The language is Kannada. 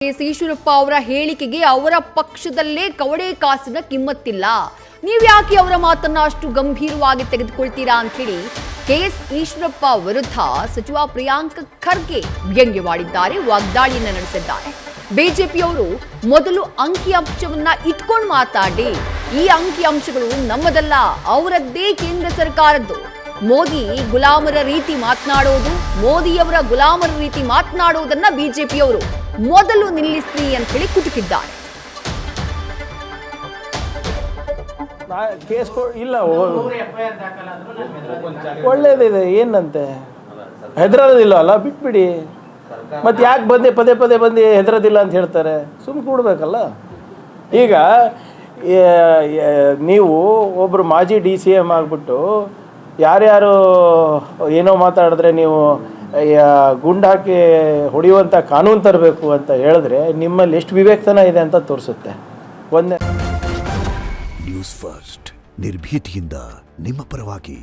ಈಶ್ವರಪ್ಪ ಅವರ ಹೇಳಿಕೆಗೆ ಅವರ ಪಕ್ಷದಲ್ಲೇ ಕವಡೆ ಕಾಸಿನ ಕಿಮ್ಮತ್ತಿಲ್ಲ. ನೀವ್ಯಾಕೆ ಅವರ ಮಾತನ್ನ ಅಷ್ಟು ಗಂಭೀರವಾಗಿ ತೆಗೆದುಕೊಳ್ತೀರಾ ಅಂತ ಹೇಳಿ ಕೆಎಸ್ ಈಶ್ವರಪ್ಪ ವಿರುದ್ಧ ಸಚಿವ ಪ್ರಿಯಾಂಕ್ ಖರ್ಗೆ ವ್ಯಂಗ್ಯವಾಡಿದ್ದಾರೆ, ವಾಗ್ದಾಳಿಯನ್ನ ನಡೆಸಿದ್ದಾರೆ. ಬಿಜೆಪಿಯವರು ಮೊದಲು ಅಂಕಿಅಂಶವನ್ನ ಇಟ್ಕೊಂಡು ಮಾತಾಡಿ, ಈ ಅಂಕಿಅಂಶಗಳು ನಮ್ಮದಲ್ಲ, ಅವರದ್ದೇ ಕೇಂದ್ರ ಸರ್ಕಾರದ್ದು. ಮೋದಿ ಗುಲಾಮರ ರೀತಿ ಮಾತನಾಡೋದು, ಮೋದಿಯವರ ಗುಲಾಮರ ರೀತಿ ಮಾತನಾಡೋದನ್ನ ಬಿಜೆಪಿಯವರು ಮೊದಲು ನಿಲ್ಲಿಸ್ರಿ ಅಂತ ಹೇಳಿ ಕುಟುಕಿದ್ದಾರೆ. ಕೇಸ್ ಇಲ್ಲ, ಒಳ್ಳೇದಿದೆ, ಏನಂತೆ ಹೆದರೋದಿಲ್ಲ ಅಲ್ಲ, ಬಿಟ್ಬಿಡಿ. ಮತ್ತೆ ಯಾಕೆ ಪದೇ ಪದೇ ಬಂದು ಹೆದರೋದಿಲ್ಲ ಅಂತ ಹೇಳ್ತಾರೆ? ಸುಮ್ಮನೆ ಕೂಡಬೇಕಲ್ಲ. ಈಗ ನೀವು ಒಬ್ಬರು ಮಾಜಿ DCM ಆಗಿಬಿಟ್ಟು ಯಾರ್ಯಾರು ಏನೋ ಮಾತಾಡಿದ್ರೆ ನೀವು ಗುಂಡು ಹಾಕಿ ಹೊಡೆಯುವಂಥ ಕಾನೂನು ತರಬೇಕು ಅಂತ ಹೇಳಿದ್ರೆ ನಿಮ್ಮಲ್ಲಿ ಎಷ್ಟು ವಿವೇಕತನ ಇದೆ ಅಂತ ತೋರಿಸುತ್ತೆ. ನ್ಯೂಸ್ ಫಸ್ಟ್ ನಿರ್ಭೀತಿಯಿಂದ ನಿಮ್ಮ ಪರವಾಗಿ.